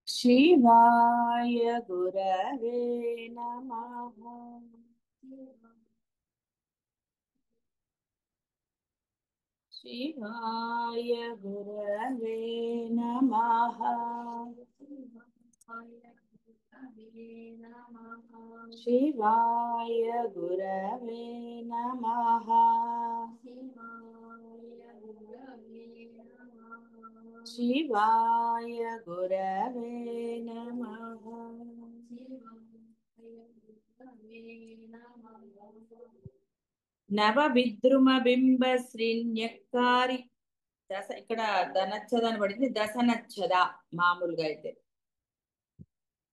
शिवाय गुरवे नमः। शिवाय गुरवे नमः। शिवाय गुरवे नमः। शिवाय गुरवे नमः। నవ విద్రుమ బింబ శ్రీన్యక్కారి దశ ఇక్కడ దనచ్చద అని పడింది, దశ నచ్చద మామూలుగా అయితే.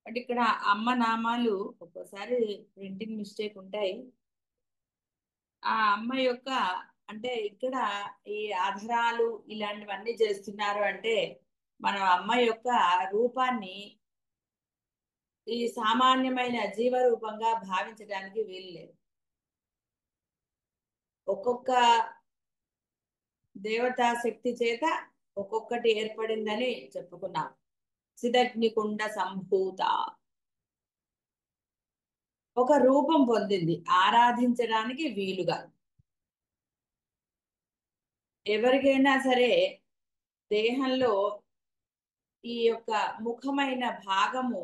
అంటే ఇక్కడ అమ్మ నామాలు ఒక్కోసారి ప్రింటింగ్ మిస్టేక్ ఉంటాయి. ఆ అమ్మ యొక్క అంటే ఇక్కడ ఈ ఆధారాలు ఇలాంటివన్నీ చేస్తున్నారు అంటే మనం అమ్మ యొక్క రూపాన్ని ఈ సామాన్యమైన జీవ రూపంగా భావించడానికి వీలు లేదు. ఒక్కొక్క దేవతా శక్తి చేత ఒక్కొక్కటి ఏర్పడిందని చెప్పుకున్నాం. సిదగ్నికుండ సంభూత ఒక రూపం పొందింది ఆరాధించడానికి వీలుగా. ఎవరికైనా సరే దేహంలో ఈ యొక్క ముఖమైన భాగము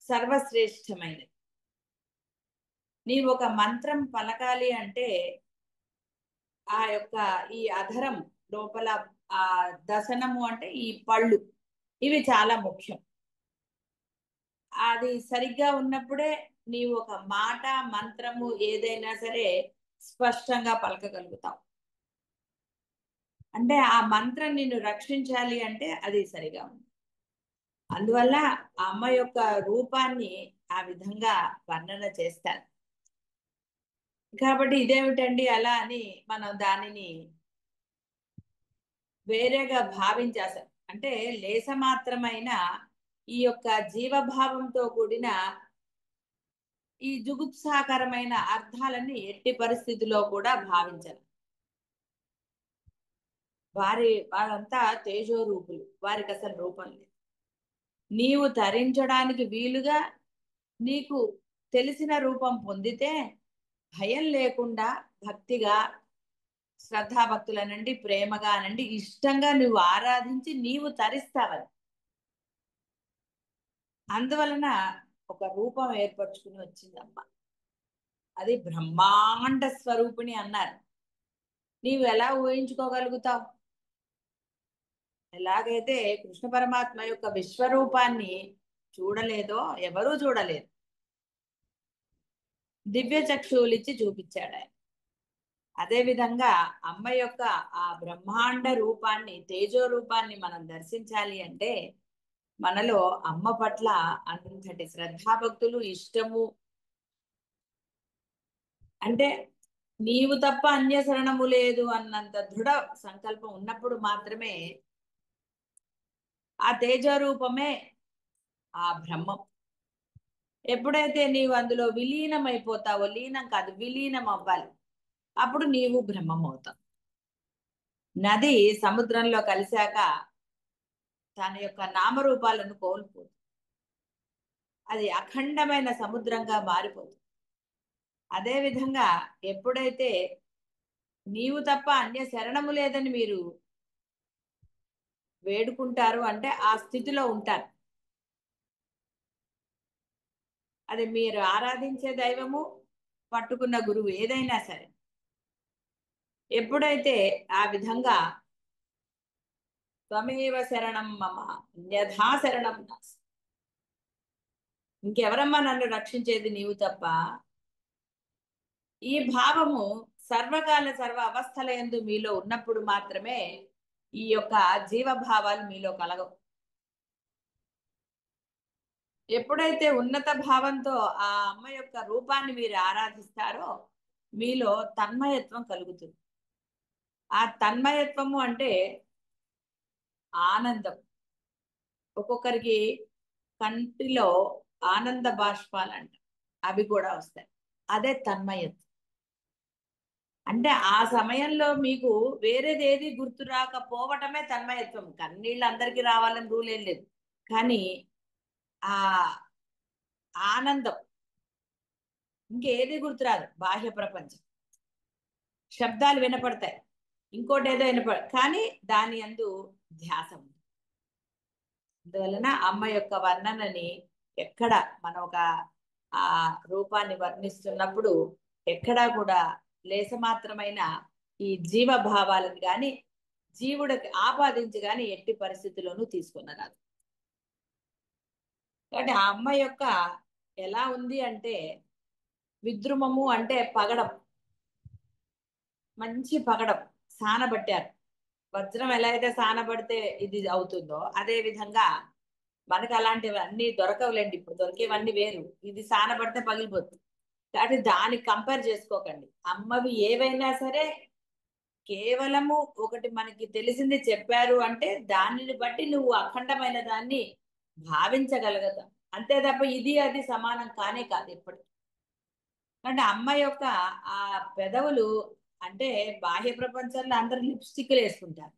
సర్వశ్రేష్టమైనది. నీవు ఒక మంత్రం పలకాలి అంటే ఆ యొక్క ఈ అధరం లోపల ఆ దశనము అంటే ఈ పళ్ళు ఇవి చాలా ముఖ్యం. అది సరిగ్గా ఉన్నప్పుడే నీవు ఒక మాట మంత్రము ఏదైనా సరే స్పష్టంగా పలకగలుగుతావు. అంటే ఆ మంత్రం నిన్ను రక్షించాలి అంటే అది సరిగా ఉంది. అందువల్ల ఆ అమ్మ యొక్క రూపాన్ని ఆ విధంగా వర్ణన చేస్తారు. కాబట్టి ఇదేమిటండి అలా అని మనం దానిని వేరేగా భావించేసాం అంటే లేసమాత్రమైన ఈ యొక్క జీవభావంతో కూడిన ఈ జుగుప్సాకరమైన అర్థాలని ఎట్టి పరిస్థితిలో కూడా భావించరు. వారంతా తేజోరూపులు, వారికి అసలు రూపం లేదు. నీవు తరించడానికి వీలుగా నీకు తెలిసిన రూపం పొందితే భయం లేకుండా భక్తిగా శ్రద్ధాభక్తులనండి ప్రేమగా అనండి ఇష్టంగా నువ్వు ఆరాధించి నీవు తరిస్తావని. అందువలన ఒక రూపం ఏర్పరచుకుని వచ్చిందమ్మ. అది బ్రహ్మాండ స్వరూపిణి అన్నారు. నీవు ఎలా ఊహించుకోగలుగుతావు? ఎలాగైతే కృష్ణ పరమాత్మ యొక్క విశ్వరూపాన్ని చూడలేదో ఎవరూ చూడలేదు, దివ్య చక్షువులిచ్చి చూపించాడు ఆయన. అదే విధంగా అమ్మ యొక్క ఆ బ్రహ్మాండ రూపాన్ని తేజో రూపాన్ని మనం దర్శించాలి అంటే మనలో అమ్మ పట్ల అంతటి శ్రద్ధాభక్తులు ఇష్టము అంటే నీవు తప్ప అన్య శరణము లేదు అన్నంత దృఢ సంకల్పం ఉన్నప్పుడు మాత్రమే ఆ తేజో రూపమే ఆ బ్రహ్మం. ఎప్పుడైతే నీవు అందులో విలీనం అయిపోతావో, లీనం కాదు విలీనం అవ్వాలి, అప్పుడు నీవు బ్రహ్మం అవుతావు. నది సముద్రంలో కలిశాక తన యొక్క నామరూపాలను కోల్పోతుంది, అది అఖండమైన సముద్రంగా మారిపోతుంది. అదేవిధంగా ఎప్పుడైతే నీవు తప్ప అన్య శరణము లేదని మీరు వేడుకుంటారు అంటే ఆ స్థితిలో ఉంటారు. అది మీరు ఆరాధించే దైవము, పట్టుకున్న గురువు ఏదైనా సరే ఎప్పుడైతే ఆ విధంగా త్వమేవ శరణం మమ అన్యథా శరణం నాస్తి, ఇంకెవరమ్మా నన్ను రక్షించేది నీవు తప్ప, ఈ భావము సర్వకాల సర్వ అవస్థల యందు మీలో ఉన్నప్పుడు మాత్రమే ఈ యొక్క జీవభావాలు మీలో కలగవు. ఎప్పుడైతే ఉన్నత భావంతో ఆ అమ్మ యొక్క రూపాన్ని మీరు ఆరాధిస్తారో మీలో తన్మయత్వం కలుగుతుంది. ఆ తన్మయత్వము అంటే ఆనందం. ఒక్కొక్కరికి కంటిలో ఆనంద బాష్పాలు అంట, అవి కూడా వస్తాయి. అదే తన్మయత్వం. అంటే ఆ సమయంలో మీకు వేరేది ఏది గుర్తు రాకపోవటమే తన్మయత్వం. కన్నీళ్ళు అందరికీ రావాలని రూల్ ఏం లేదు. కానీ ఆ ఆనందం ఇంకేది గుర్తురాదు. బాహ్య ప్రపంచం శబ్దాలు వినపడతాయి, ఇంకోటి ఏదో కానీ దాని యందు ధ్యాస ఉంది. అందువలన అమ్మ యొక్క వర్ణనని ఎక్కడ మనం ఒక ఆ రూపాన్ని వర్ణిస్తున్నప్పుడు ఎక్కడా కూడా లేసమాత్రమైన ఈ జీవభావాలను గాని జీవుడికి ఆపాదించి గాని ఎట్టి పరిస్థితుల్లోనూ తీసుకున్నరాదు. కాబట్టి ఆ అమ్మ యొక్క ఎలా ఉంది అంటే విద్రుమము అంటే పగడం, మంచి పగడం సానబట్టారు. వజ్రం ఎలా అయితే సానబడితే ఇది అవుతుందో అదే విధంగా మనకు అలాంటివి అన్ని దొరకవులేండి. ఇప్పుడు దొరికేవన్నీ వేరు, ఇది సానబడితే పగిలిపోతుంది. కాబట్టి దానికి కంపేర్ చేసుకోకండి. అమ్మవి ఏవైనా సరే కేవలము ఒకటి మనకి తెలిసింది చెప్పారు అంటే దానిని బట్టి నువ్వు అఖండమైన దాన్ని భావించగలగదా, అంతే తప్ప ఇది అది సమానం కానే కాదు ఎప్పటికీ. అంటే అమ్మ యొక్క ఆ పెదవులు అంటే బాహ్య ప్రపంచంలో అందరు లిప్స్టిక్లు వేసుకుంటారు.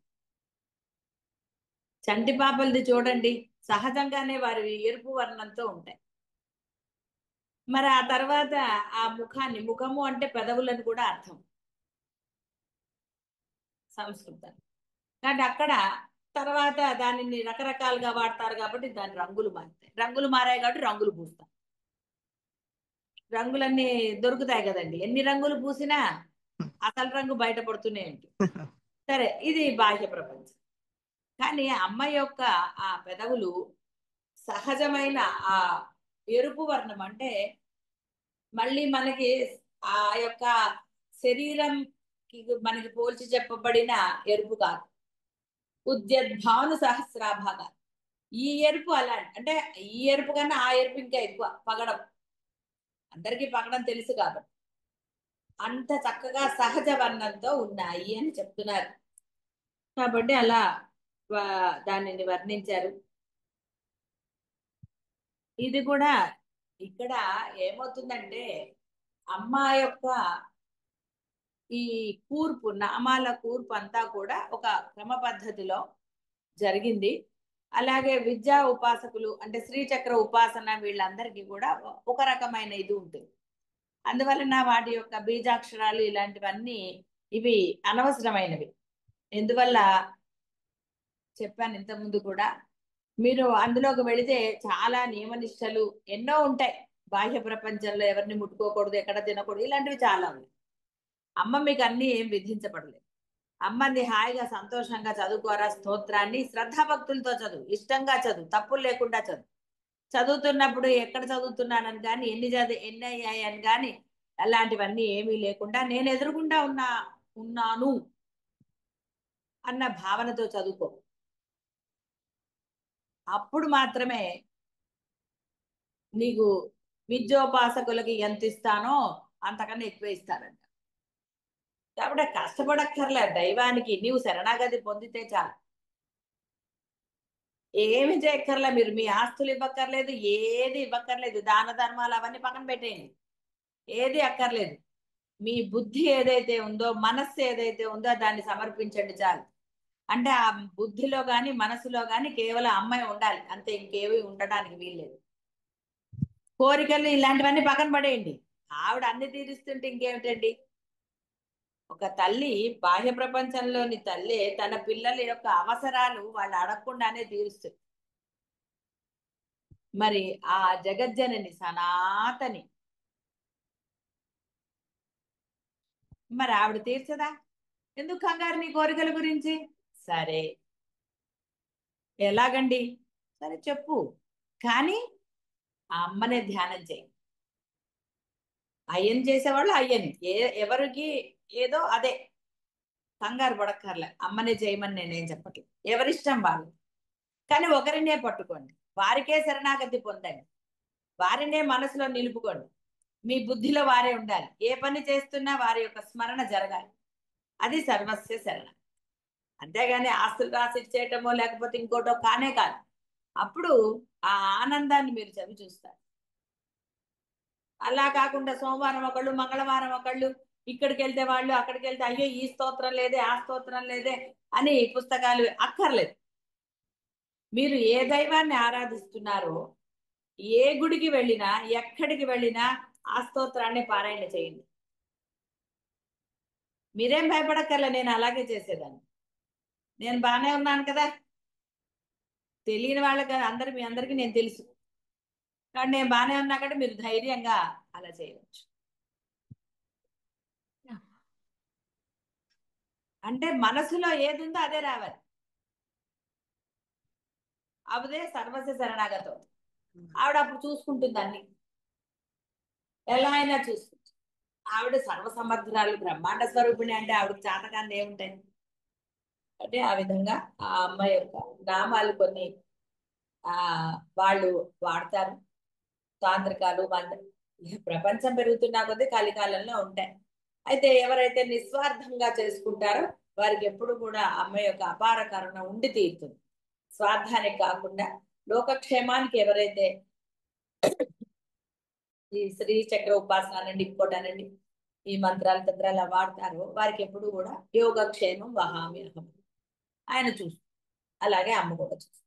చంటి పాపలది చూడండి, సహజంగానే వారి ఎరుపు వర్ణంతో ఉంటాయి. మరి ఆ తర్వాత ఆ ముఖాన్ని, ముఖము అంటే పెదవులను కూడా అర్థం సంస్కృతం. కాబట్టి అక్కడ తర్వాత దానిని రకరకాలుగా వాడతారు కాబట్టి దాని రంగులు మారుతాయి. రంగులు మారాయి కాబట్టి రంగులు పూస్తాం. రంగులన్నీ దొరుకుతాయి కదండి, ఎన్ని రంగులు పూసినా అసలు రంగు బయటపడుతూనే ఉంటుంది. సరే, ఇది బాహ్య ప్రపంచం. కానీ అమ్మ యొక్క ఆ పెదవులు సహజమైన ఆ ఎరుపు వర్ణం అంటే మళ్ళీ మనకి ఆ యొక్క శరీరం మనకి పోల్చి చెప్పబడిన ఎరుపు కాదు, ఉద్యద్భాను సహస్రాభాగా ఈ ఎరుపు అలాంటి అంటే ఈ ఎరుపు కన్నా ఆ ఎరుపు ఇంకా ఎక్కువ పగడం. అందరికీ పగడం తెలుసు కాబట్టి అంత చక్కగా సహజ వర్ణంతో ఉన్నాయి అని చెప్తున్నారు. కాబట్టి అలా దానిని వర్ణించారు. ఇది కూడా ఇక్కడ ఏమవుతుందంటే అమ్మ యొక్క ఈ కూర్పు, నామాల కూర్పు అంతా కూడా ఒక క్రమ పద్ధతిలో జరిగింది. అలాగే విద్యా ఉపాసకులు అంటే శ్రీచక్ర ఉపాసన వీళ్ళందరికీ కూడా ఒక రకమైన ఇది ఉంటుంది. అందువలన వాటి యొక్క బీజాక్షరాలు ఇలాంటివన్నీ ఇవి అనవసరమైనవి. ఎందువల్ల చెప్పాను ఇంతకుముందు కూడా, మీరు అందులోకి వెళితే చాలా నియమనిష్టలు ఎన్నో ఉంటాయి. బాహ్య ప్రపంచంలో ఎవరిని ముట్టుకోకూడదు, ఎక్కడ తినకూడదు, ఇలాంటివి చాలా ఉన్నాయి. అమ్మ మీకు అన్ని ఏం విధించబడలేదు. అమ్మని హాయిగా సంతోషంగా చదువుకోరా, స్తోత్రాన్ని శ్రద్ధాభక్తులతో చదువు, ఇష్టంగా చదువు, తప్పులు లేకుండా చదువు. చదువుతున్నప్పుడు ఎక్కడ చదువుతున్నానని కానీ ఎన్ని అయ్యాయని కానీ అలాంటివన్నీ ఏమీ లేకుండా నేను ఎదురుగుండా ఉన్నాను అన్న భావనతో చదువుకో. అప్పుడు మాత్రమే నీకు విద్యోపాసకులకి ఎంత ఇస్తానో అంతకన్నా ఎక్కువ ఇస్తారంట. కాబట్టి కష్టపడక్కర్లే, దైవానికి నీవు శరణాగతి పొందితే చాలు. ఏమి చేయక్కర్లే, మీరు మీ ఆస్తులు ఇవ్వక్కర్లేదు, ఏది ఇవ్వక్కర్లేదు, దాన ధర్మాలు అవన్నీ పక్కన పెట్టేయండి, ఏది అక్కర్లేదు. మీ బుద్ధి ఏదైతే ఉందో, మనస్సు ఏదైతే ఉందో దాన్ని సమర్పించండి చాలు. అంటే ఆ బుద్ధిలో గాని మనసులో గాని కేవలం అమ్మాయి ఉండాలి అంతే, ఇంకేవి ఉండడానికి వీల్లేదు. కోరికలు ఇలాంటివన్నీ పక్కన పడేయండి, ఆవిడ అన్ని తీరుస్తుంటే ఇంకేమిటండి. ఒక తల్లి, బాహ్య ప్రపంచంలోని తల్లి తన పిల్లల యొక్క అవసరాలు వాళ్ళు అడగకుండానే తీరుస్తుంది. మరి ఆ జగజ్జనని సనాతని మరి ఆవిడ తీర్చదా? ఎందుకు కంగారు నీ కోరికల గురించి? సరే, ఎలాగండి? సరే చెప్పు, కానీ ఆ అమ్మనే ధ్యానం చేయి. అయ్యని చేసేవాళ్ళు అయ్యని, ఎవరికి ఏదో అదే, కంగారు పడక్కర్లే. అమ్మనే చేయమని నేనేం చెప్పట్లేదు, ఎవరిష్టం వాళ్ళు. కానీ ఒకరినే పట్టుకోండి, వారికే శరణాగతి పొందండి, వారినే మనసులో నిలుపుకోండి. మీ బుద్ధిలో వారే ఉండాలి, ఏ పని చేస్తున్నా వారి యొక్క స్మరణ జరగాలి. అది సర్వస్వ శరణ. అంతేగాని ఆస్తులు రాసి ఇచ్చేయటమో లేకపోతే ఇంకోటో కానే కాదు. అప్పుడు ఆ ఆనందాన్ని మీరు చవి చూస్తారు. అలా కాకుండా సోమవారం ఒకళ్ళు, మంగళవారం ఒకళ్ళు, ఇక్కడికి వెళ్తే వాళ్ళు, అక్కడికి వెళ్తే అయ్యో ఈ స్తోత్రం లేదే, ఆ స్తోత్రం లేదే అని పుస్తకాలు అక్కర్లేదు. మీరు ఏ దైవాన్ని ఆరాధిస్తున్నారో ఏ గుడికి వెళ్ళినా ఎక్కడికి వెళ్ళినా ఆ స్తోత్రాన్ని పారాయణ చేయండి. మీరేం భయపడక్కర్లే, నేను అలాగే చేసేదాన్ని. నేను బాగానే ఉన్నాను కదా, తెలియని వాళ్ళకి అందరు మీ అందరికీ నేను తెలుసు. కానీ నేను బాగానే ఉన్నా కంటే మీరు ధైర్యంగా అలా చేయవచ్చు. అంటే మనసులో ఏది ఉందో అదే రావాలి. అదే సర్వస్వ శరణాగతం. ఆవిడ అప్పుడు చూసుకుంటుంది అన్ని, ఎలా అయినా చూసుకుంటుంది. ఆవిడ సర్వసమర్థురాలు, బ్రహ్మాండ స్వరూపిణి అంటే ఆవిడకి చాతకాన్ని ఏముంటాయి. అంటే ఆ విధంగా ఆ అమ్మాయి యొక్క నామాలు కొన్ని ఆ వాళ్ళు వాడతారు. తాంత్రికాలు ప్రపంచం పెరుగుతున్నా కొద్దీ కలికాలంలో ఉంటాయి. అయితే ఎవరైతే నిస్వార్థంగా చేసుకుంటారో వారికి ఎప్పుడు కూడా అమ్మ యొక్క అపార కరుణ ఉండి తీరుతుంది. స్వార్థానికి కాకుండా లోకక్షేమానికి ఎవరైతే ఈ శ్రీ చక్ర ఉపాసన అనండి, ఇంకోటి అనండి, ఈ మంత్రాలు తంత్రాలు వాడతారో వారికి ఎప్పుడు కూడా యోగక్షేమం వహామి అహం ఆయన చూసు. అలాగే అమ్మ కూడా చూసు.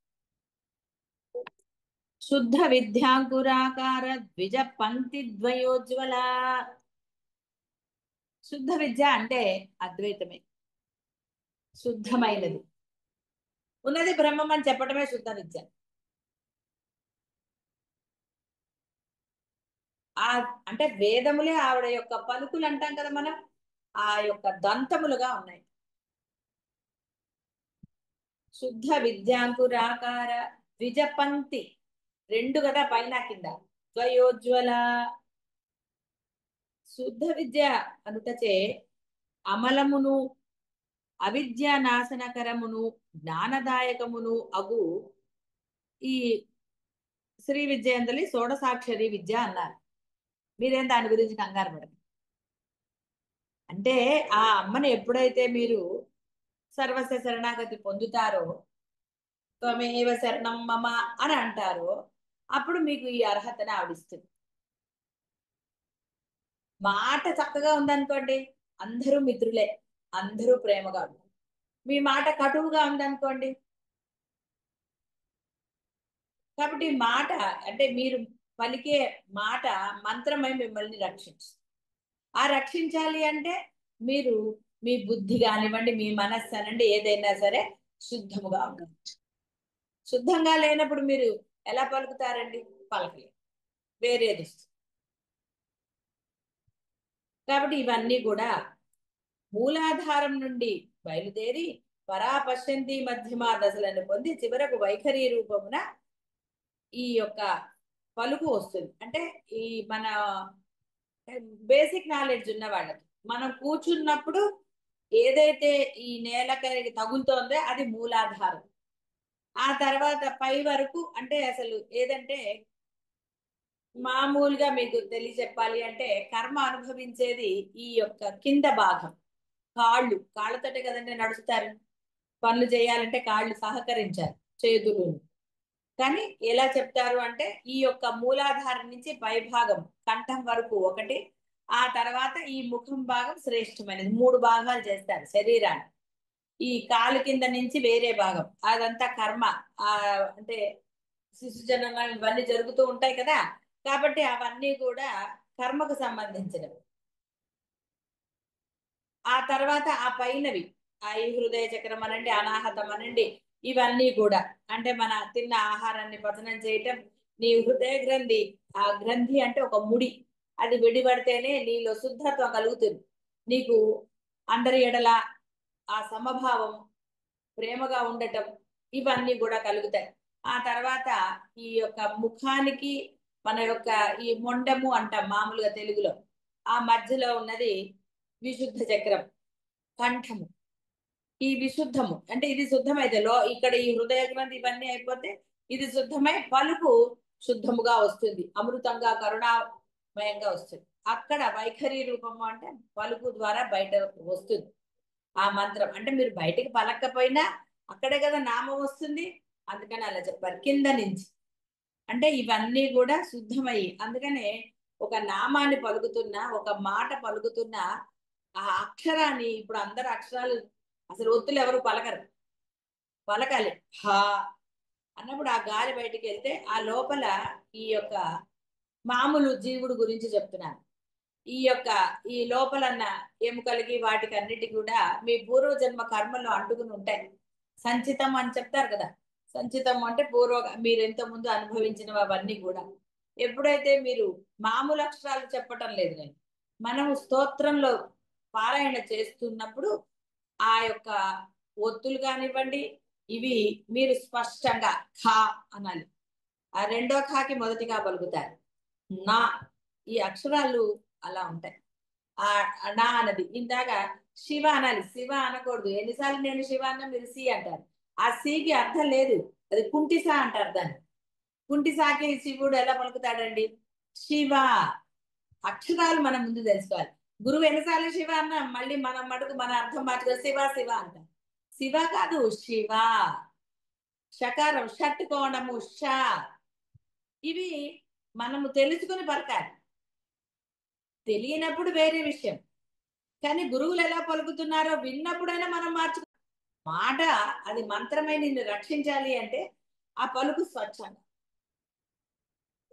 శుద్ధ విద్యాంకురాకార ద్విజ పంక్తి ద్వయోజ్వల. శుద్ధ విద్య అంటే అద్వైతమే, శుద్ధమైనది, ఉన్నది బ్రహ్మం అని చెప్పడమే శుద్ధ విద్య. ఆ అంటే వేదములే ఆవిడ యొక్క పలుకులు అంటాం కదా మనం, ఆ యొక్క దంతములుగా ఉన్నాయి. శుద్ధ విద్యాంకురాకార ద్విజ పంక్తి, రెండు కదా పైన కింద, ద్వయోజ్వల. శుద్ధ విద్య అనుటచే అమలమును అవిద్యా నాశనకరమును జ్ఞానదాయకమును అగు ఈ శ్రీ విద్య ఎందలి షోడసాక్షరి విద్య అన్నారు. మీరేం దాని గురించి కంగారు పడదు. అంటే ఆ అమ్మని ఎప్పుడైతే మీరు సర్వస్వ శరణాగతి పొందుతారో, త్వమేవ శరణం మమ అని అంటారో, అప్పుడు మీకు ఈ అర్హతను ఆవిడిస్తుంది. మాట చక్కగా ఉందనుకోండి, అందరూ మిత్రులే, అందరూ ప్రేమగా ఉంటారు. మీ మాట కటువుగా ఉందనుకోండి, కాబట్టి మాట అంటే మీరు పలికే మాట మంత్రమై మిమ్మల్ని రక్షించు. ఆ రక్షించాలి అంటే మీరు మీ బుద్ధి కానివ్వండి, మీ మనస్సు అనండి, ఏదైనా సరే శుద్ధముగా ఉండాలి. శుద్ధంగా లేనప్పుడు మీరు ఎలా పలుకుతారండి? పలకలేదు, వేరేది వస్తుంది. కాబట్టి ఇవన్నీ కూడా మూలాధారం నుండి బయలుదేరి పరాపశ్యంతి మధ్యమా దశలను పొంది చివరకు వైఖరి రూపమున ఈ యొక్క పలుకు వస్తుంది. అంటే ఈ మన బేసిక్ నాలెడ్జ్ ఉన్న వాళ్ళకి మనం కూర్చున్నప్పుడు ఏదైతే ఈ నేలకి తగులుతోందో అది మూలాధారం. ఆ తర్వాత పై వరకు అంటే అసలు ఏదంటే మామూలుగా మీకు చెప్పాలి అంటే కర్మ అనుభవించేది ఈ యొక్క కింద భాగం, కాళ్ళతోటే కదండి నడుస్తారు. పనులు చేయాలంటే కాళ్ళు సహకరించాలి, చేతులు. కానీ ఎలా చెప్తారు అంటే ఈ యొక్క మూలాధారం నుంచి పై భాగం కంఠం వరకు ఒకటి, ఆ తర్వాత ఈ ముఖం భాగం శ్రేష్టమైనది. మూడు భాగాలు చేస్తారు శరీరాన్ని. ఈ కాలు కింద నుంచి వేరే భాగం అదంతా కర్మ. ఆ అంటే శిశు జననాలు ఇవన్నీ జరుగుతూ ఉంటాయి కదా, కాబట్టి అవన్నీ కూడా కర్మకు సంబంధించినవి. ఆ తర్వాత ఆ పైనవి, ఆ ఈ హృదయ చక్రం అనండి, అనాహతం అనండి, ఇవన్నీ కూడా అంటే మన తిన్న ఆహారాన్ని పచనం చేయటం. నీ హృదయ గ్రంథి, ఆ గ్రంథి అంటే ఒక ముడి, అది విడిపడితేనే నీలో శుద్ధత్వం కలుగుతుంది. నీకు అందరి ఎడల ఆ సమభావం, ప్రేమగా ఉండటం, ఇవన్నీ కూడా కలుగుతాయి. ఆ తర్వాత ఈ యొక్క ముఖానికి మన యొక్క ఈ మొండము అంటాం మామూలుగా తెలుగులో, ఆ మధ్యలో ఉన్నది విశుద్ధ చక్రం, కంఠము. ఈ విశుద్ధము అంటే ఇది శుద్ధమైతే ఇక్కడ ఈ హృదయ గ్రంథి ఇవన్నీ అయిపోతే ఇది శుద్ధమై పలుకు శుద్ధముగా వస్తుంది, అమృతంగా కరుణామయంగా వస్తుంది. అక్కడ వైఖరి రూపము అంటే పలుకు ద్వారా బయట వస్తుంది ఆ మంత్రం. అంటే మీరు బయటికి పలకపోయినా అక్కడే కదా నామం వస్తుంది. అందుకని అలా చెప్పారు కింద నుంచి. అంటే ఇవన్నీ కూడా శుద్ధమయ్యి, అందుకనే ఒక నామాన్ని పలుకుతున్నా, ఒక మాట పలుకుతున్నా, ఆ అక్షరాన్ని ఇప్పుడు అందరు అక్షరాలు అసలు ఒత్తులు ఎవరు పలకరు. పలకాలి హా అన్నప్పుడు ఆ గాలి బయటికి వెళ్తే ఆ లోపల ఈ యొక్క మామూలు జీవుడు గురించి చెప్తున్నాను. ఈ యొక్క ఈ లోపలన్న ఎముకలకి వాటికి అన్నిటికి కూడా మీ పూర్వజన్మ కర్మలు అంటుకుని ఉంటాయి. సంచితం అని చెప్తారు కదా. సంచితం అంటే మీరు ఎంతో ముందు అనుభవించినవి అవన్నీ కూడా. ఎప్పుడైతే మీరు మామూలు అక్షరాలు చెప్పటం లేదు కానీ మనం స్తోత్రంలో పారాయణ చేస్తున్నప్పుడు ఆ యొక్క ఒత్తులు కానివ్వండి, ఇవి మీరు స్పష్టంగా ఖా అనాలి. ఆ రెండో ఖాకి మొదటిగా పలుకుతారు. నా ఈ అక్షరాలు అలా ఉంటాయి. ఆ నా అన్నది ఇందాక శివ అనాలి, శివ అనకూడదు. ఎన్నిసార్లు నేను శివ అన్న మీరు సి అంటారు. ఆ సికి అర్థం లేదు, అది కుంటిసా అంటారు దాన్ని. కుంటిసాకి శివుడు ఎలా పలుకుతాడండి? శివ. అక్షరాలు మనం ముందు తెలుసుకోవాలి. గురువు ఎన్నిసార్లు శివ అన్న మళ్ళీ మనం మటుకు మన అర్థం మార్చుకో శివ శివ అంటాం. శివ కాదు శివ. షకారం షట్ కోణము ష. ఇవి మనము తెలుసుకుని పలకాలి. తెలియనప్పుడు వేరే విషయం. కానీ గురువులు ఎలా పలుకుతున్నారో విన్నప్పుడైనా మనం మార్చుకో. మాట అది మంత్రమై నిన్ను రక్షించాలి అంటే ఆ పలుకు స్వచ్ఛంగా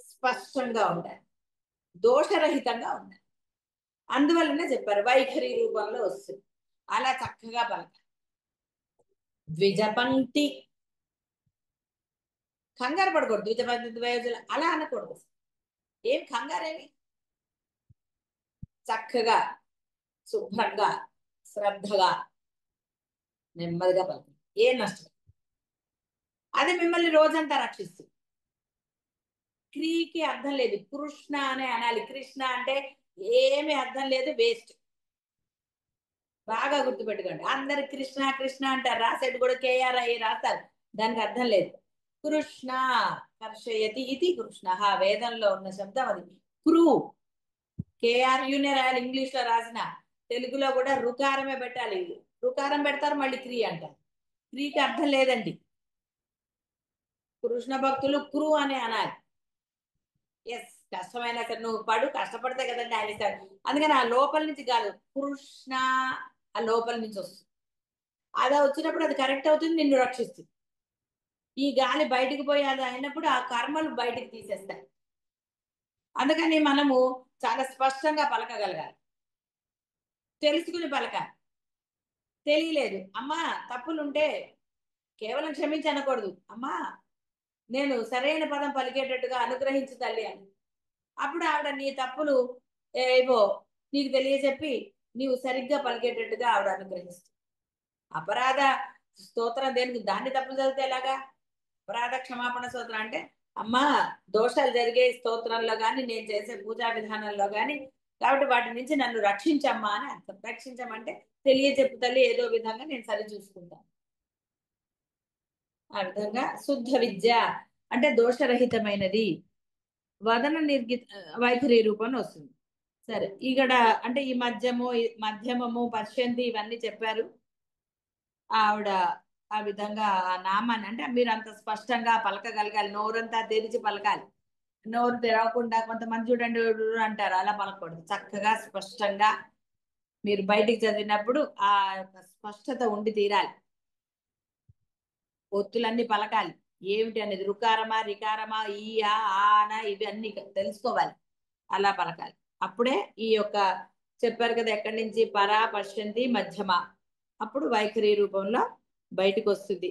స్పష్టంగా ఉండాలి, దోషరహితంగా ఉండాలి. అందువల్లనే చెప్పారు వైఖరి రూపంలో వస్తుంది. అలా చక్కగా పలక. ద్విజపంక్తి. కంగారు పడకూడదు. ద్విజపంక్తి ద్వయోజులు అలా అనకూడదు. ఏం కంగారేమి. చక్కగా శుభ్రంగా శ్రద్ధగా నెమ్మదిగా పలకండి. ఏ నష్టం. అది మిమ్మల్ని రోజంతా రక్షిస్తుంది. క్రీకి అర్థం లేదు, కృష్ణ అనే అనాలి. కృష్ణ అంటే ఏమి అర్థం లేదు, వేస్ట్. బాగా గుర్తుపెట్టుకోండి. అందరు కృష్ణ కృష్ణ అంటారు, రాసేది కూడా కేఆర్ఐ రాస్తారు, దానికి అర్థం లేదు. కృష్ణ కర్షయతి ఇది కృష్ణ. వేదంలో ఉన్న శబ్దం అది. క్రూ. కేఆర్యునే రాయాలి ఇంగ్లీష్ లో రాసిన. తెలుగులో కూడా రుకారమే పెట్టాలి. రుకారం పెడతారు మళ్ళీ క్రీ అంటారు. క్రీకి అర్థం లేదండి. కృష్ణ భక్తులు క్రూ అనే అనాలి. ఎస్, కష్టమైనా సరే నువ్వు పడు, కష్టపడితే కదండి ఆయన ఇస్తాడు. అందుకని ఆ లోపల నుంచి కాదు, కృష్ణ ఆ లోపల నుంచి వస్తుంది. అది వచ్చినప్పుడు అది కరెక్ట్ అవుతుంది, నిన్ను రక్షిస్తుంది. ఈ గాలి బయటకు పోయి అది అయినప్పుడు ఆ కర్మలు బయటికి తీసేస్తాయి. అందుకని మనము చాలా స్పష్టంగా పలకగలగాలి, తెలుసుకుని పలకాలి. తెలియలేదు అమ్మా, తప్పులుంటే కేవలం క్షమించి అనకూడదు. అమ్మా నేను సరైన పదం పలికేటట్టుగా అనుగ్రహించు తల్లి అని. అప్పుడు ఆవిడ నీ తప్పులు ఏవో నీకు తెలియచెప్పి నీవు సరిగ్గా పలికేటట్టుగా ఆవిడ అనుగ్రహిస్తుంది. అపరాధ స్తోత్రం దేనికి? దాన్ని తప్పులు చదివితే ఎలాగా? అపరాధ క్షమాపణ స్తోత్రం అంటే అమ్మా దోషాలు జరిగే స్తోత్రంలో కానీ నేను చేసే పూజా విధానంలో కానీ, కాబట్టి వాటి నుంచి నన్ను రక్షించమ్మా అని అర్థం. రక్షించమంటే తెలియచెప్పు తల్లి, ఏదో విధంగా నేను సరి చూసుకుంటాను. ఆ విధంగా శుద్ధ విద్య అంటే దోషరహితమైనది. వదన వైఖరి రూపంలో వస్తుంది. సరే, ఇక్కడ అంటే ఈ మధ్యమము పశ్యంతి ఇవన్నీ చెప్పారు. ఆవిడ ఆ విధంగా ఆ నామాన్ని అంటే మీరు అంత స్పష్టంగా పలకగలగాలి, నోరంతా తెరిచి పలకాలి. నోరు తెరవకుండా కొంతమంది చూడండి అంటారు, అలా పలకూడదు. చక్కగా స్పష్టంగా మీరు బయటికి చదివినప్పుడు ఆ యొక్క స్పష్టత ఉండి తీరాలి. ఒత్తులన్నీ పలకాలి. ఏమిటి అనేది రుకారమా రికారమా ఈ ఆనా ఇవి అన్ని తెలుసుకోవాలి, అలా పలకాలి. అప్పుడే ఈ యొక్క చెప్పారు కదా ఎక్కడి నుంచి పరా పశ్యంతి మధ్యమ, అప్పుడు వైఖరి రూపంలో బయటకు వస్తుంది.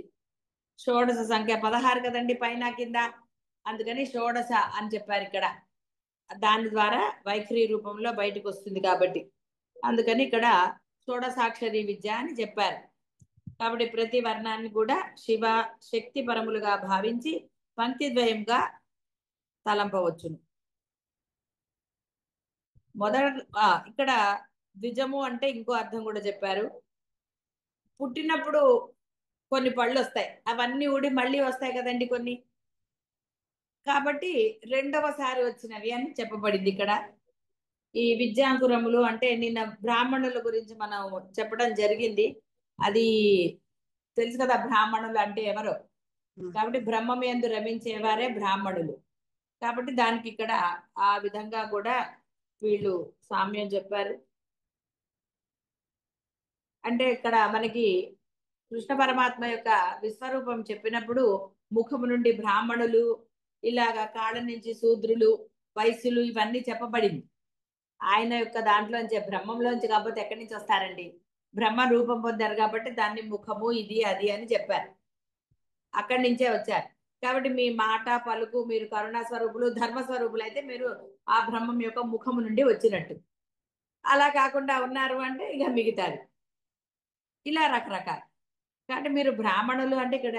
షోడశ సంఖ్య 16 కదండి పైన కింద, అందుకని షోడశ అని చెప్పారు ఇక్కడ. దాని ద్వారా వైఖరి రూపంలో బయటకు వస్తుంది కాబట్టి అందుకని ఇక్కడ షోడశాక్షరి విద్య అని చెప్పారు. కాబట్టి ప్రతి వర్ణాన్ని కూడా శివ శక్తి పరములుగా భావించి పంక్తిద్వయంగా తలంపవచ్చును. ఇక్కడ ద్విజము అంటే ఇంకో అర్థం కూడా చెప్పారు. పుట్టినప్పుడు కొన్ని పళ్ళు వస్తాయి, అవన్నీ ఊడి మళ్ళీ వస్తాయి కదండి కొన్ని. కాబట్టి రెండవసారి వచ్చినవి అని చెప్పబడింది ఇక్కడ. ఈ విద్యాంకురములు అంటే నిన్న బ్రాహ్మణుల గురించి మనం చెప్పడం జరిగింది. అది తెలుసు కదా, బ్రాహ్మణులు అంటే ఎవరో. కాబట్టి బ్రహ్మం యందు రమించేవారే బ్రాహ్మణులు. కాబట్టి దానికి ఇక్కడ ఆ విధంగా కూడా వీళ్ళు సామ్యం చెప్పారు. అంటే ఇక్కడ మనకి కృష్ణ పరమాత్మ యొక్క విశ్వరూపం చెప్పినప్పుడు ముఖము నుండి బ్రాహ్మణులు, ఇలాగా కాళ్ళ నుంచి శూద్రులు, వైశ్యులు ఇవన్నీ చెప్పబడింది. ఆయన యొక్క దాంట్లోంచి బ్రహ్మంలోంచి కాకపోతే ఎక్కడి నుంచి వస్తారండి? బ్రహ్మ రూపం పొందారు కాబట్టి దాన్ని ముఖము ఇది అది అని చెప్పారు. అక్కడి నుంచే వచ్చారు. కాబట్టి మీ మాట పలుకు మీరు కరుణా స్వరూపులు, ధర్మ స్వరూపులు అయితే మీరు ఆ బ్రహ్మం యొక్క ముఖము నుండి వచ్చినట్టు. అలా కాకుండా ఉన్నారు అంటే ఇక మిగతాది ఇలా రకరకాలు. కాబట్టి మీరు బ్రాహ్మణులు అంటే ఇక్కడ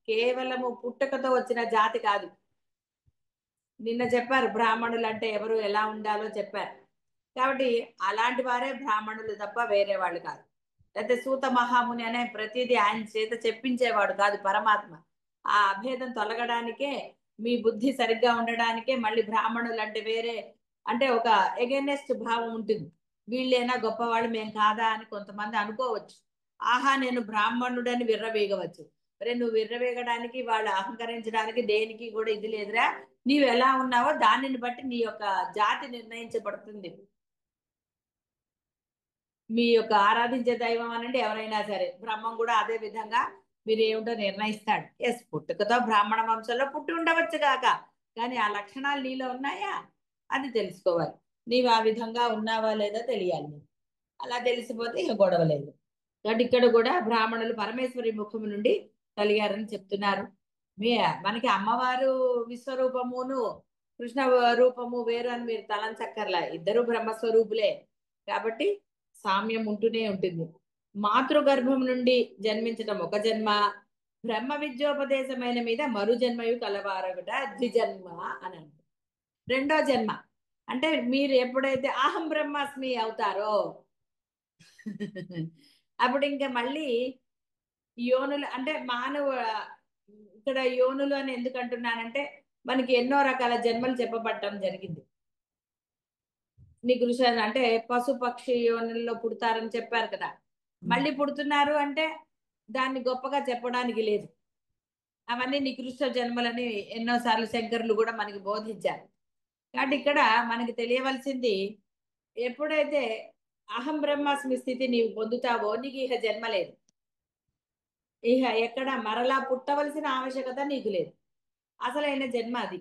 కేవలము పుట్టుకతో వచ్చిన జాతి కాదు. నిన్న చెప్పారు బ్రాహ్మణులు అంటే ఎవరు ఎలా ఉండాలో చెప్పారు. కాబట్టి అలాంటి వారే బ్రాహ్మణులు తప్ప వేరే వాళ్ళు కాదు. అయితే సూత మహాముని అనే ప్రతిదీ ఆయన చేత చెప్పించేవాడు కాదు పరమాత్మ. ఆ అభేదం తొలగడానికే, మీ బుద్ధి సరిగ్గా ఉండడానికే మళ్ళీ బ్రాహ్మణులు అంటే వేరే, అంటే ఒక ఎగెనెస్ట్ భావం ఉంటుంది. వీళ్ళేనా గొప్పవాళ్ళు మేం కాదా అని కొంతమంది అనుకోవచ్చు. ఆహా నేను బ్రాహ్మణుడని విర్రవీగవచ్చు. అరే నువ్వు విర్రవీగడానికి వాళ్ళు అహంకరించడానికి దేనికి కూడా ఇది లేదురా. నీవు ఎలా ఉన్నావో దానిని బట్టి నీ యొక్క జాతి నిర్ణయించబడుతుంది. మీ యొక్క ఆరాధించే దైవం అనండి ఎవరైనా సరే బ్రహ్మం కూడా అదే విధంగా మీరు ఏమిటో నిర్ణయిస్తాడు. ఎస్ పుట్టుకతో బ్రాహ్మణ వంశంలో పుట్టి ఉండవచ్చు కాక, కానీ ఆ లక్షణాలు నీలో ఉన్నాయా అది తెలుసుకోవాలి. నీవు ఆ విధంగా ఉన్నావా లేదా తెలియాలి నీకు. అలా తెలిసిపోతే ఇక గొడవ లేదు. కాబట్టి ఇక్కడ కూడా బ్రాహ్మణులు పరమేశ్వరి ముఖము నుండి కలిగారని చెప్తున్నారు. మీ మనకి అమ్మవారు విశ్వరూపమును కృష్ణ రూపము వేరు అని మీరు తలంచక్కర్లా, ఇద్దరు బ్రహ్మస్వరూపులే. కాబట్టి సామ్యం ఉంటూనే ఉంటుంది. మాతృగర్భం నుండి జన్మించడం ఒక జన్మ, బ్రహ్మ విద్యోపదేశమైన మీద మరు జన్మయు కలవారగట ద్విజన్మ అని అంటారు. రెండో జన్మ అంటే మీరు ఎప్పుడైతే అహం బ్రహ్మాస్మి అవుతారో అప్పుడు ఇంకా మళ్ళీ యోనులు అంటే మానవ, ఇక్కడ యోనులు అని ఎందుకు అంటున్నానంటే మనకి ఎన్నో రకాల జన్మలు చెప్పబడటం జరిగింది. నీకు ఋషి అంటే పశు పక్షి యోనుల్లో పుడతారని చెప్పారు కదా, మళ్ళీ పుడుతున్నారు అంటే దాన్ని గొప్పగా చెప్పడానికి లేదు. అవన్నీ నికృష్ట జన్మలని ఎన్నోసార్లు శంకరులు కూడా మనకి బోధించారు. కాబట్టి ఇక్కడ మనకి తెలియవలసింది, ఎప్పుడైతే అహం బ్రహ్మాస్మి స్థితి నీవు పొందుతావో నీకు ఇక జన్మ లేదు. ఇక ఎక్కడ మరలా పుట్టవలసిన ఆవశ్యకత నీకు లేదు. అసలైన జన్మ అది.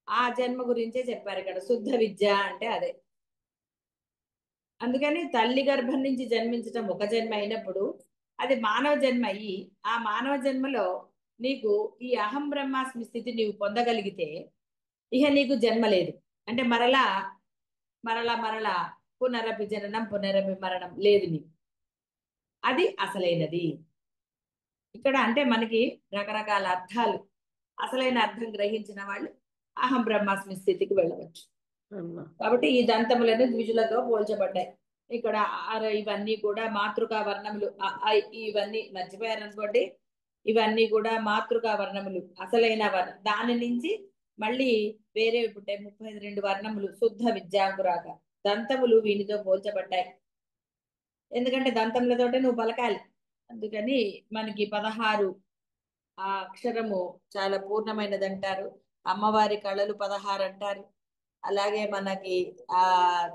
ఆ జన్మ గురించే చెప్పారు ఇక్కడ. శుద్ధ విద్య అంటే అదే. అందుకని తల్లి గర్భం నుంచి జన్మించటం ఒక జన్మ అయినప్పుడు అది మానవ జన్మ అయ్యి, ఆ మానవ జన్మలో నీకు ఈ అహం బ్రహ్మాస్మి స్థితి నీవు పొందగలిగితే ఇక నీకు జన్మ లేదు. అంటే మరలా మరలా మరలా పునరపి జననం పునరపి మరణం లేదు నీకు. అది అసలైనది. ఇక్కడ అంటే మనకి రకరకాల అర్థాలు. అసలైన అర్థం గ్రహించిన వాళ్ళు అహం బ్రహ్మాస్మి స్థితికి వెళ్ళవచ్చు. కాబట్టి ఈ దంతములను ద్విజులతో పోల్చబడ్డాయి. ఇక్కడ ఇవన్నీ కూడా మాతృకా వర్ణములు. ఇవన్నీ మర్చిపోయారనుకోండి. ఇవన్నీ కూడా మాతృకా వర్ణములు, అసలైన వర్ణం. దాని నుంచి మళ్ళీ వేరే పుట్టాయి 32 వర్ణములు శుద్ధ విద్యాంకురాక. దంతములు వీనితో పోల్చబడ్డాయి. ఎందుకంటే దంతములతోటే నువ్వు పలకాలి. అందుకని మనకి 16 ఆ అక్షరము చాలా పూర్ణమైనది అంటారు. అమ్మవారి కళలు 16 అంటారు. అలాగే మనకి ఆ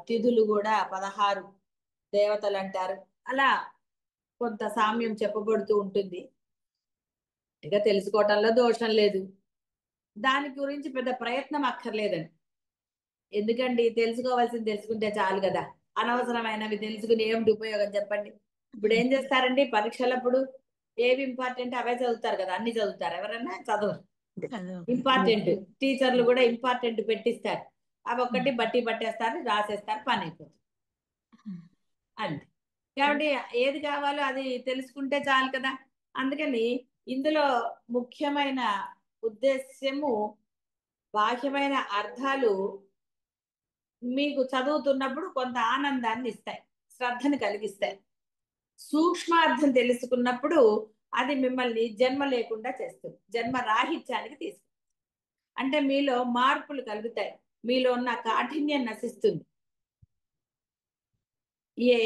తిథులు కూడా 16 దేవతలు అంటారు. అలా కొంత సామ్యం చెప్పబడుతూ ఉంటుంది. ఇక తెలుసుకోవటంలో దోషం లేదు. దాని గురించి పెద్ద ప్రయత్నం అక్కర్లేదండి. ఎందుకండి తెలుసుకోవాల్సింది తెలుసుకుంటే చాలు కదా. అనవసరమైనవి తెలుసుకుని ఏమిటి ఉపయోగం చెప్పండి. ఇప్పుడు ఏం చేస్తారండి పరీక్షలప్పుడు ఏవి ఇంపార్టెంట్ అవే చదువుతారు కదా. అన్ని చదువుతారు ఎవరన్నా చదవరు. ఇంపార్టెంట్ టీచర్లు కూడా ఇంపార్టెంట్ పెట్టిస్తారు. అవి ఒక్కటి బట్టి పట్టేస్తారు, రాసేస్తారు, పని అయిపోతుంది అంతే. కాబట్టి ఏది కావాలో అది తెలుసుకుంటే చాలు కదా. అందుకని ఇందులో ముఖ్యమైన ఉద్దేశ్యము బాహ్యమైన అర్థాలు మీకు చదువుతున్నప్పుడు కొంత ఆనందాన్ని ఇస్తాయి, శ్రద్ధను కలిగిస్తాయి. సూక్ష్మార్థం తెలుసుకున్నప్పుడు అది మిమ్మల్ని జన్మ లేకుండా చేస్తుంది, జన్మ రాహిత్యానికి తీసుకుంటుంది. అంటే మీలో మార్పులు కలుగుతాయి, మీలో ఉన్న కాఠిన్యం నశిస్తుంది.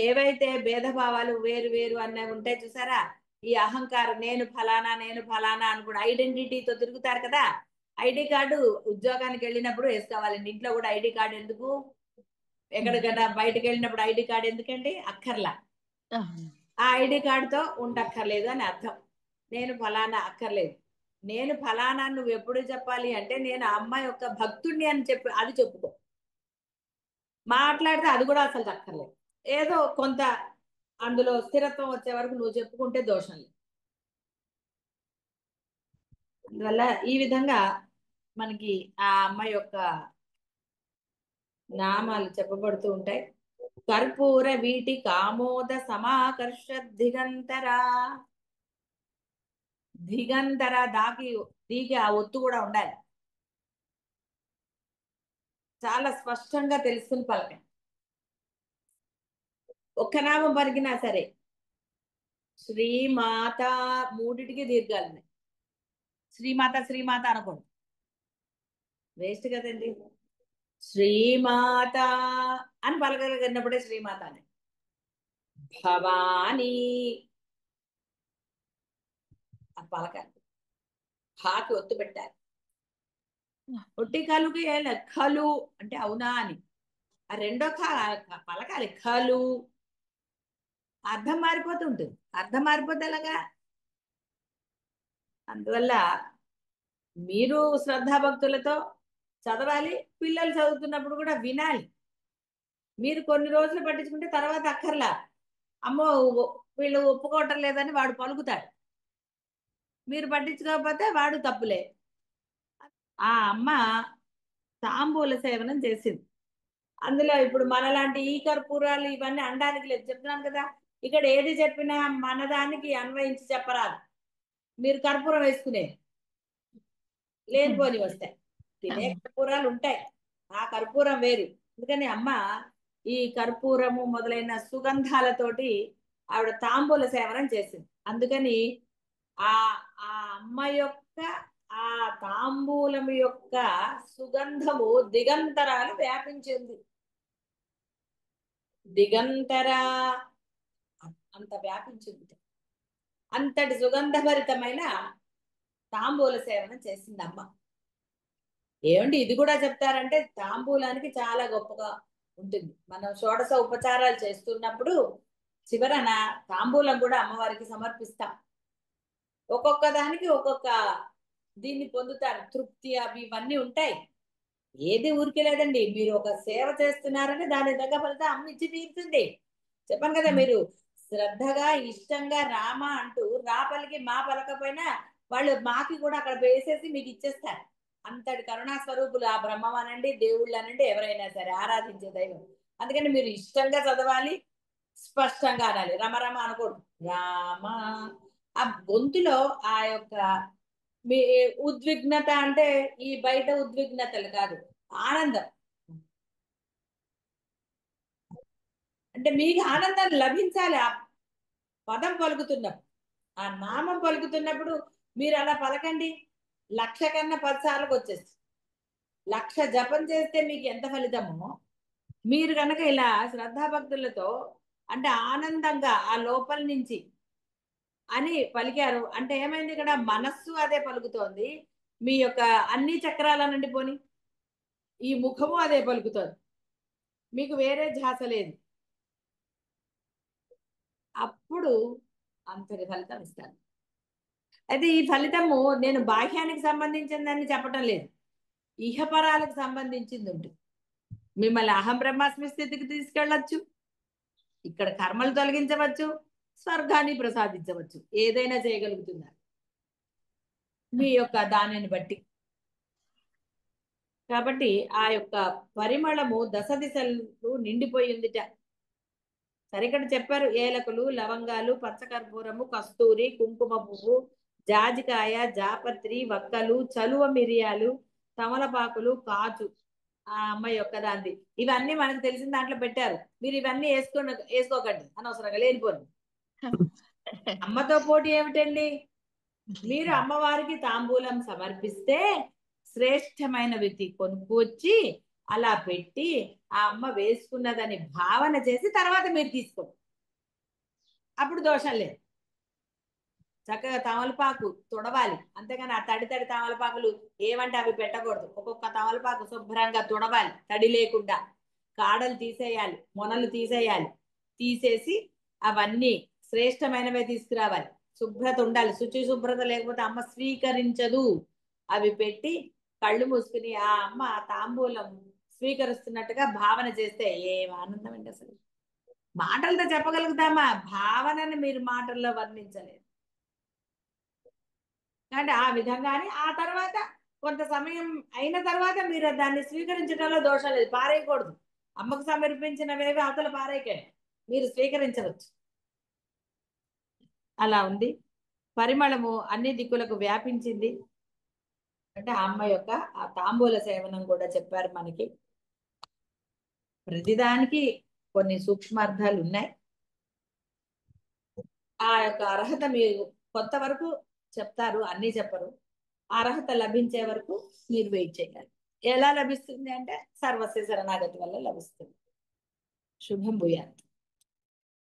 ఏవైతే భేదభావాలు వేరు వేరు అన్నవి ఉంటాయి చూసారా, ఈ అహంకారం నేను ఫలానా నేను ఫలానా అని కూడా ఐడెంటిటీతో తిరుగుతారు కదా. ఐడి కార్డు ఉద్యోగానికి వెళ్ళినప్పుడు వేసుకోవాలండి. ఇంట్లో కూడా ఐడి కార్డు ఎందుకు? ఎక్కడికైనా బయటకు వెళ్ళినప్పుడు ఐడి కార్డు ఎందుకండి? అక్కర్లా. ఆ ఐడి కార్డుతో ఉండక్కర్లేదు అని అర్థం. నేను ఫలానా అక్కర్లేదు. నేను ఫలానా నువ్వు ఎప్పుడు చెప్పాలి అంటే నేను ఆ అమ్మాయి యొక్క భక్తుడిని అని చెప్పి అది చెప్పుకో. మాట్లాడితే అది కూడా అసలు దక్కర్లేదు. ఏదో కొంత అందులో స్థిరత్వం వచ్చే వరకు నువ్వు చెప్పుకుంటే దోషం లేదు. అందువల్ల ఈ విధంగా మనకి ఆ అమ్మాయి యొక్క నామాలు చెప్పబడుతూ ఉంటాయి. కర్పూర వీటి కామోద సమాకర్ష దిగంతరా. దిగంతర దాకి దీకి ఆ ఒత్తు కూడా ఉండాలి. చాలా స్పష్టంగా తెలుసుకుని పలకండి. ఒక్క నామం పలికినా సరే శ్రీమాత మూడిటికి దీర్ఘాలు ఉన్నాయి. శ్రీమాత శ్రీమాత అనకూడదు, వేస్ట్ కదండి. శ్రీమాత అని పలకగలిగినప్పుడే శ్రీమాత అని. భవానీ ఆ పలకాలి, హాకి ఒత్తు పెట్టాలి. ఒట్టి కలుకి ఖలు అంటే అవునా అని ఆ రెండో పలకాలి. ఖలు అర్థం మారిపోతుంటుంది. అర్థం మారిపోతే ఎలాగా? అందువల్ల మీరు శ్రద్ధాభక్తులతో చదవాలి. పిల్లలు చదువుతున్నప్పుడు కూడా వినాలి. మీరు కొన్ని రోజులు పట్టించుకుంటే తర్వాత అక్కర్లా. అమ్మో వీళ్ళు ఒప్పుకోవటం లేదని వాడు పలుకుతాడు. మీరు పట్టించుకోకపోతే వాడు తప్పులే. ఆ అమ్మ తాంబూల సేవనం చేసింది. అందులో ఇప్పుడు మనలాంటి ఈ కర్పూరాలు ఇవన్నీ అనడానికి లేదు, చెప్తున్నాను కదా. ఇక్కడ ఏది చెప్పినా మనదానికి అన్వయించి చెప్పరాదు. మీరు కర్పూరం వేసుకునే లేనిపోని వస్తాయి. తినే కర్పూరాలు ఉంటాయి, ఆ కర్పూరం వేరు. అందుకని అమ్మ ఈ కర్పూరము మొదలైన సుగంధాలతోటి ఆవిడ తాంబూల సేవనం చేసింది. అందుకని ఆ ఆ అమ్మ యొక్క ఆ తాంబూలం యొక్క సుగంధము దిగంతరాలు వ్యాపించింది. దిగంతర అంత వ్యాపించింది. అంతటి సుగంధభరితమైన తాంబూల సేవనం చేసింది అమ్మ. ఏమండి ఇది కూడా చెప్తారంటే తాంబూలానికి చాలా గొప్పగా ఉంటుంది. మనం షోడశ ఉపచారాలు చేస్తున్నప్పుడు చివరన తాంబూలం కూడా అమ్మవారికి సమర్పిస్తాం. ఒక్కొక్క దానికి ఒక్కొక్క దీన్ని పొందుతారు, తృప్తి అవి ఇవన్నీ ఉంటాయి. ఏది ఊరికే లేదండి. మీరు ఒక సేవ చేస్తున్నారంటే దాని తగ్గ ఫలితం అమ్మ ఇచ్చి తీరుతుంది. చెప్పాను కదా, మీరు శ్రద్ధగా ఇష్టంగా రామ అంటూ రా పలికి మా పలకపోయినా వాళ్ళు మాకి కూడా అక్కడ వేసేసి మీకు ఇచ్చేస్తారు. అంతటి కరుణా స్వరూపులు ఆ బ్రహ్మం అనండి, దేవుళ్ళు అనండి, ఎవరైనా సరే ఆరాధించే దైవం. అందుకని మీరు ఇష్టంగా చదవాలి, స్పష్టంగా అనాలి. రమ అనకూడదు, రామ. ఆ గొంతులో ఆ యొక్క మీ ఉద్విగ్నత అంటే ఈ బయట ఉద్విగ్నతలు కాదు, ఆనందం. అంటే మీకు ఆనందం లభించాలి ఆ పదం పలుకుతున్నప్పుడు, ఆ నామం పలుకుతున్నప్పుడు. మీరు అలా పలకండి, 1,00,000 కన్నా 10 సార్లకు వచ్చేస్తుంది. 1,00,000 జపం చేస్తే మీకు ఎంత ఫలితమో, మీరు కనుక ఇలా శ్రద్ధాభక్తులతో అంటే ఆనందంగా ఆ లోపల నుంచి అని పలికారు అంటే ఏమైంది, ఇక్కడ మనస్సు అదే పలుకుతోంది. మీ యొక్క అన్ని చక్రాలనండి పోని ఈ ముఖము అదే పలుకుతోంది. మీకు వేరే ధ్యాస లేదు. అప్పుడు అంతటి ఫలితం ఇస్తాను. అయితే ఈ ఫలితము నేను బాహ్యానికి సంబంధించిందని చెప్పటం లేదు, ఇహపరాలకు సంబంధించింది ఉంటుంది. మిమ్మల్ని అహం బ్రహ్మాస్మి స్థితికి తీసుకెళ్ళచ్చు, ఇక్కడ కర్మలు తొలగించవచ్చు, స్వర్గాన్ని ప్రసాదించవచ్చు. ఏదైనా చేయగలుగుతున్నారు మీ యొక్క దానిని బట్టి. కాబట్టి ఆ యొక్క పరిమళము దశ దిశలు నిండిపోయిందిట. సరే ఇక్కడ చెప్పారు, ఏలకులు, లవంగాలు, పచ్చకర్పూరము, కస్తూరి, కుంకుమ పువ్వు, జాజికాయ, జాపత్రి, వక్కలు, చలువ మిరియాలు, తమలపాకులు, కాచు ఆ అమ్మాయి యొక్క దాంది. ఇవన్నీ మనకు తెలిసిన దాంట్లో పెట్టారు. మీరు ఇవన్నీ వేసుకోకండి అనవసరంగా లేనిపోండి. అమ్మతో పోటీ ఏమిటండి? మీరు అమ్మవారికి తాంబూలం సమర్పిస్తే శ్రేష్టమైనవి కొనుక్కొచ్చి అలా పెట్టి ఆ అమ్మ వేసుకున్నదని భావన చేసి తర్వాత మీరు తీసుకోండి, అప్పుడు దోషం లేదు. చక్కగా తమలపాకు తుడవాలి, అంతేగాని ఆ తడి తడి తమలపాకులు ఏమంటే అవి పెట్టకూడదు. ఒక్కొక్క తమలపాకు శుభ్రంగా తుడవాలి, తడి లేకుండా. కాడలు తీసేయాలి, మొనలు తీసేయాలి. తీసేసి అవన్నీ శ్రేష్టమైనవే తీసుకురావాలి. శుభ్రత ఉండాలి. శుచి శుభ్రత లేకపోతే అమ్మ స్వీకరించదు. అవి పెట్టి కళ్ళు మూసుకుని ఆ అమ్మ ఆ తాంబూలం స్వీకరిస్తున్నట్టుగా భావన చేస్తే ఏం ఆనందం అండి అసలు. మాటలతో చెప్పగలుగుతామా? భావనని మీరు మాటల్లో వర్ణించలేదు. అంటే ఆ విధంగానే ఆ తర్వాత కొంత సమయం అయిన తర్వాత మీరు దాన్ని స్వీకరించడంలో దోషం లేదు, పారేయకూడదు. అమ్మకు సమర్పించినవేవి అవతల పారేయకండి, మీరు స్వీకరించవచ్చు. అలా ఉంది. పరిమళము అన్ని దిక్కులకు వ్యాపించింది. అంటే ఆ అమ్మ యొక్క ఆ తాంబూల సేవనం కూడా చెప్పారు మనకి. ప్రతిదానికి కొన్ని సూక్ష్మార్థాలు ఉన్నాయి. ఆ యొక్క అర్హత మీరు కొంతవరకు చెప్తారు, అన్నీ చెప్పరు. అర్హత లభించే వరకు మీరు వెయిట్ చేయాలి. ఎలా లభిస్తుంది అంటే సర్వస్వ శరణాగతి వల్ల లభిస్తుంది. శుభం భూయాత్.